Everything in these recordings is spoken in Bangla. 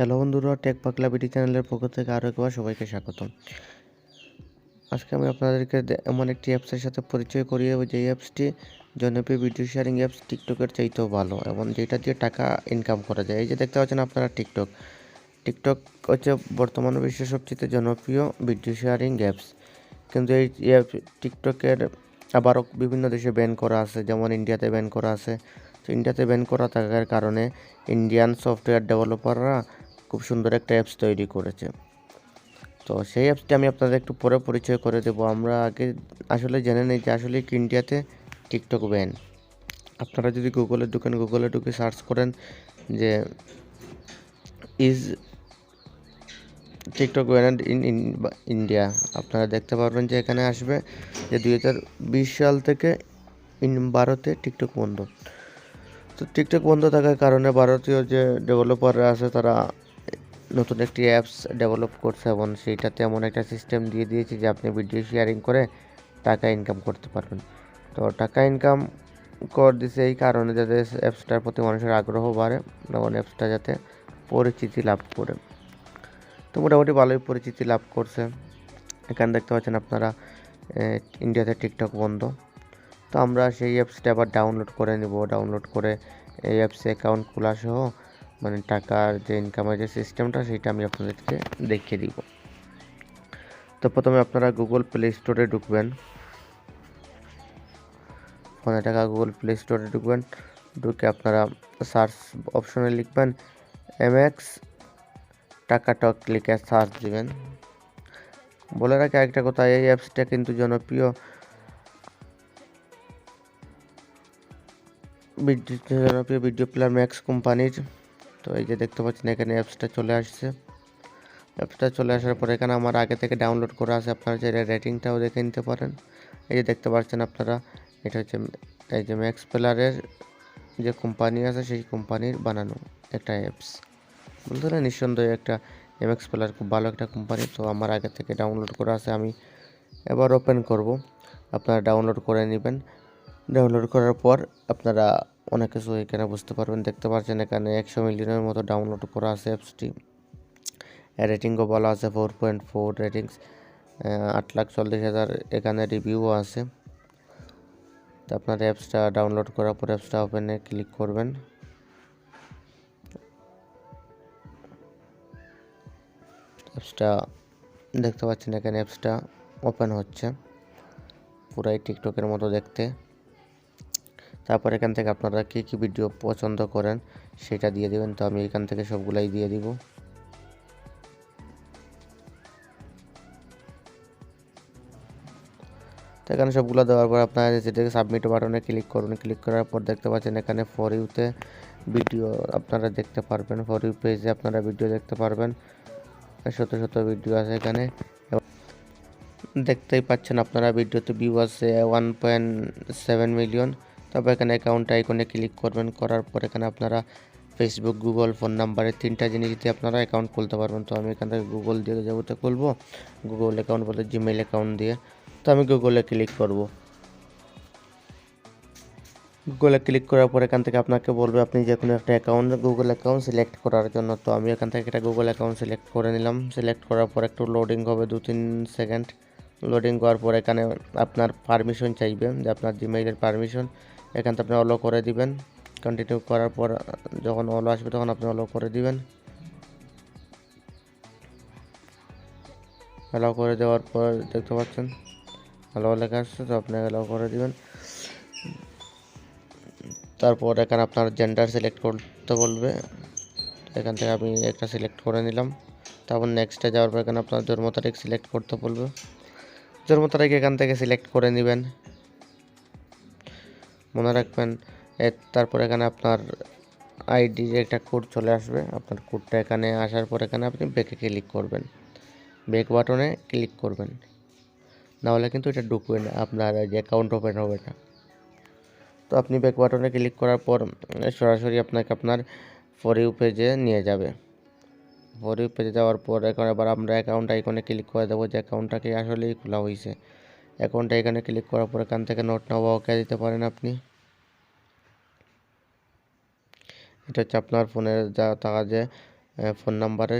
হ্যালো বন্ধুরা, টেক বাংলা বিডি চ্যানেলের পক্ষ থেকে আরও একবার সবাইকে স্বাগতম। আজকে আমি আপনাদেরকে এমন একটি অ্যাপসের সাথে পরিচয় করিয়ে দেব, যে অ্যাপসটি জনপ্রিয় ভিডিও শেয়ারিং অ্যাপস টিকটকের চাইতেও ভালো এবং যেটা দিয়ে টাকা ইনকাম করা যায়। এই যে দেখতে পাচ্ছেন আপনারা টিকটক হচ্ছে বর্তমান বিশ্বের সবচেয়ে জনপ্রিয় ভিডিও শেয়ারিং অ্যাপস। কিন্তু এই টিকটকের আবারও বিভিন্ন দেশে ব্যান করা আছে, যেমন ইন্ডিয়াতে ব্যান করা আছে। তো ইন্ডিয়াতে ব্যান করা থাকার কারণে ইন্ডিয়ান সফটওয়্যার ডেভেলপাররা খুব সুন্দর একটা অ্যাপস তৈরি করেছে। তো সেই অ্যাপসটি আমি আপনাদের একটু পরে পরিচয় করে দেবো। আমরা আগে আসলে জেনে নিই যে আসলে কি ইন্ডিয়াতে টিকটক ব্যান। আপনারা যদি গুগলে ঢুকে সার্চ করেন যে is TikTok band in India, আপনারা দেখতে পারবেন যে এখানে আসবে যে 2020 সাল থেকে ভারতে টিকটক বন্ধ। তো টিকটক বন্ধ থাকার কারণে ভারতীয় যে ডেভেলপাররা আছে তারা নতুন একটি অ্যাপস ডেভেলপ করছে এবং সেইটাতে এমন একটা সিস্টেম দিয়ে দিয়েছে যে আপনি ভিডিও শেয়ারিং করে টাকা ইনকাম করতে পারবেন। তো টাকা ইনকাম করে দিছে এই কারণে যাতে অ্যাপসটার প্রতি মানুষের আগ্রহ বাড়ে এবং অ্যাপসটা যাতে পরিচিতি লাভ করে। তো মোটামুটি ভালোই পরিচিতি লাভ করছে। এখানে দেখতে পাচ্ছেন আপনারা ইন্ডিয়াতে টিকটক বন্ধ। তো আমরা সেই অ্যাপসটা আবার ডাউনলোড করে নেব। ডাউনলোড করে এই অ্যাপসে অ্যাকাউন্ট খোলা সহ মানে টাকার যে ইনকামের যে সিস্টেমটা সেটা আমি আপনাদেরকে দেখিয়ে দিব। তো প্রথমে আপনারা গুগল প্লে স্টোরে ঢুকবেন, ফোনে টাকা গুগল প্লে স্টোরে ঢুকবেন। ঢুকে আপনারা সার্চ অপশনে লিখবেন এমএক্স টাকাটক, লিখে সার্চ দিবেন। বলে রাখি একটা কথা, এই অ্যাপসটা কিন্তু জনপ্রিয় ভিডিও প্লেয়ার ম্যাক্স কোম্পানির। তো এই যে দেখতে পাচ্ছেন এখানে অ্যাপসটা চলে আসছে। অ্যাপসটা চলে আসার পর এখানে আমার আগে থেকে ডাউনলোড করা আছে, আপনারা যে রেটিংটাও দেখে নিতে পারেন। এই যে দেখতে পাচ্ছেন আপনারা, এটা হচ্ছে এই যে ম্যাক্স প্লেয়ারের যে কোম্পানি আছে সেই কোম্পানির বানানো একটা অ্যাপস। বলতে গেলে নিঃসন্দেহে একটা এমএক্স প্লেয়ার খুব ভালো একটা কোম্পানি। তো আমার আগে থেকে ডাউনলোড করা আছে, আমি এবার ওপেন করব। আপনারা ডাউনলোড করে নেবেন। ডাউনলোড করার পর আপনারা অনেক কিছু এখানে বুঝতে পারবেন। দেখতে পাচ্ছেন এখানে 100 মিলিয়নের মতো ডাউনলোড করা আছে অ্যাপসটি। রেটিংও বলা আছে 4.4 রেটিংস, 8,40,000 এখানে রিভিউও আছে। তো আপনার অ্যাপসটা ডাউনলোড করার পর অ্যাপসটা ওপেনে ক্লিক করবেন। অ্যাপসটা দেখতে পাচ্ছেন এখানে অ্যাপসটা ওপেন হচ্ছে, পুরাই টিকটকের মতো দেখতে। তারপর এখান থেকে আপনারা কী কী ভিডিও পছন্দ করেন সেটা দিয়ে দেবেন। তো আমি এখান থেকে সবগুলাই দিয়ে দিব। তো এখানে সবগুলো দেওয়ার পর আপনারা যেটাকে সাবমিট বাটনে ক্লিক করুন। ক্লিক করার পর দেখতে পাচ্ছেন এখানে ফর ইউতে ভিডিও আপনারা দেখতে পারবেন। ফর ইউ পেজে আপনারা ভিডিও দেখতে পারবেন, শত শত ভিডিও আছে এখানে। দেখতেই পাচ্ছেন আপনারা ভিডিওতে ভিউ আছে 1.7 মিলিয়ন। তারপর এখানে অ্যাকাউন্ট আইকনে ক্লিক করবেন। করার পর এখানে আপনারা ফেসবুক, গুগল, ফোন নাম্বারের 3টা জিনিস দিয়ে আপনারা অ্যাকাউন্ট খুলতে পারবেন। তো আমি এখান থেকে গুগল দিয়ে যেহেতু খুলবো, গুগল অ্যাকাউন্ট বলতে জিমেইল অ্যাকাউন্ট দিয়ে। তো আমি গুগলে ক্লিক করব। গুগলে ক্লিক করার পর এখান থেকে আপনাকে বলবে আপনি যে কোনো একটা গুগল অ্যাকাউন্ট সিলেক্ট করার জন্য। তো আমি এখান থেকে একটা গুগল অ্যাকাউন্ট সিলেক্ট করে নিলাম। সিলেক্ট করার পর একটু লোডিং হবে 2-3 সেকেন্ড। লোডিং করার পর এখানে আপনার পারমিশন চাইবে, যে আপনার জিমেইলের পারমিশন। এখান থেকে আপনি অলো করে দিবেন। কন্টিনিউ করার পর যখন অলো আসবে তখন আপনি অলো করে দিবেন। অ্যালাউ করে দেওয়ার পর দেখতে পাচ্ছেন অ্যালাউ লেখা আসছে, তো আপনি অ্যালাউ করে দিবেন। তারপর এখানে আপনার জেন্ডার সিলেক্ট করতে বলবে। এখান থেকে আমি একটা সিলেক্ট করে নিলাম। তারপর নেক্সটে যাওয়ার পর এখানে আপনার জন্ম তারিখ সিলেক্ট করতে বলবে। জন্ম তারিখ এখান থেকে সিলেক্ট করে নেবেন, মনে রাখবেন। তারপর এখানে আপনার আইডির একটা কোড চলে আসবে। আপনার কোডটা এখানে আসার পর এখানে আপনি ব্যাকে ক্লিক করবেন, ব্যাক বাটনে ক্লিক করবেন, নাহলে কিন্তু এটা ঢুকবে না, আপনার যে অ্যাকাউন্ট ওপেন হবে না। তো আপনি ব্যাক বাটনে ক্লিক করার পর সরাসরি আপনাকে আপনার ফর ইউ পেজে নিয়ে যাবে। ফর ইউ পেজে যাওয়ার পর এখন আবার আমরা অ্যাকাউন্ট আইকনে ক্লিক করে দেবো, যে অ্যাকাউন্টটাকে আসলেই খোলা হয়েছে। অ্যাকাউন্টটা এখানে ক্লিক করার পর এখান থেকে নোট নাও বা ওকে দিতে পারেন আপনি। এটা হচ্ছে আপনার ফোনের যা টাকা যে ফোন নাম্বারে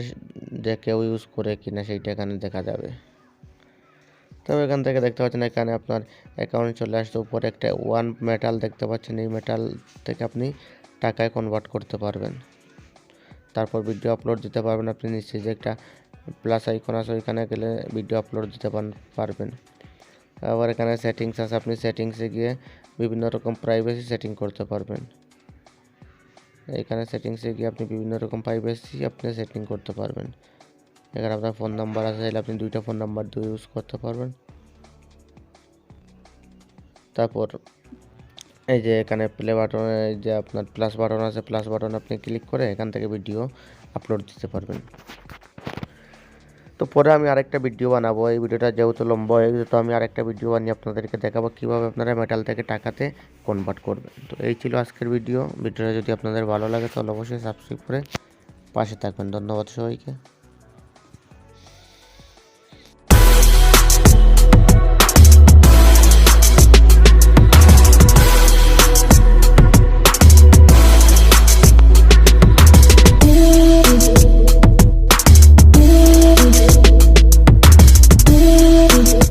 যে কেউ ইউজ করে কিনা সেইটা এখানে দেখা যাবে। তবে এখান থেকে দেখতে পাচ্ছেন এখানে আপনার অ্যাকাউন্ট চলে আসছে, উপরে একটা ওয়ান মেটাল দেখতে পাচ্ছেন, এই মেটাল থেকে আপনি টাকায় কনভার্ট করতে পারবেন। তারপর ভিডিও আপলোড দিতে পারবেন আপনি, নিচে যে একটা প্লাস আইকন আছে ওইখানে গেলে ভিডিও আপলোড দিতে পারবেন। আবার এখানে সেটিংস আছে, আপনি সেটিংসে গিয়ে বিভিন্ন রকম প্রাইভেসি সেটিং করতে পারবেন। এখানে সেটিংসে গিয়ে আপনি বিভিন্ন রকম প্রাইভেসি আপনি সেটিং করতে পারবেন। এখানে আপনার ফোন নাম্বার আছে, চাইলে আপনি 2টা ফোন নাম্বার দিয়ে ইউজ করতে পারবেন। তারপর এই যে এখানে প্লে বাটনে যে আপনার প্লাস বাটন আছে, প্লাস বাটন আপনি ক্লিক করে এখান থেকে ভিডিও আপলোড দিতে পারবেন। তো পরে আমি আরেকটা ভিডিও বানাবো, এই ভিডিওটা যেহেতু লম্বা হয়ে গেছে, তো আমি আরেকটা ভিডিও বানিয়ে আপনাদেরকে দেখাবো কীভাবে আপনারা মেটাল থেকে টাকাতে কনভার্ট করবেন। তো এই ছিল আজকের ভিডিওটা যদি আপনাদের ভালো লাগে তাহলে অবশ্যই সাবস্ক্রাইব করে পাশে থাকবেন। ধন্যবাদ সবাইকে।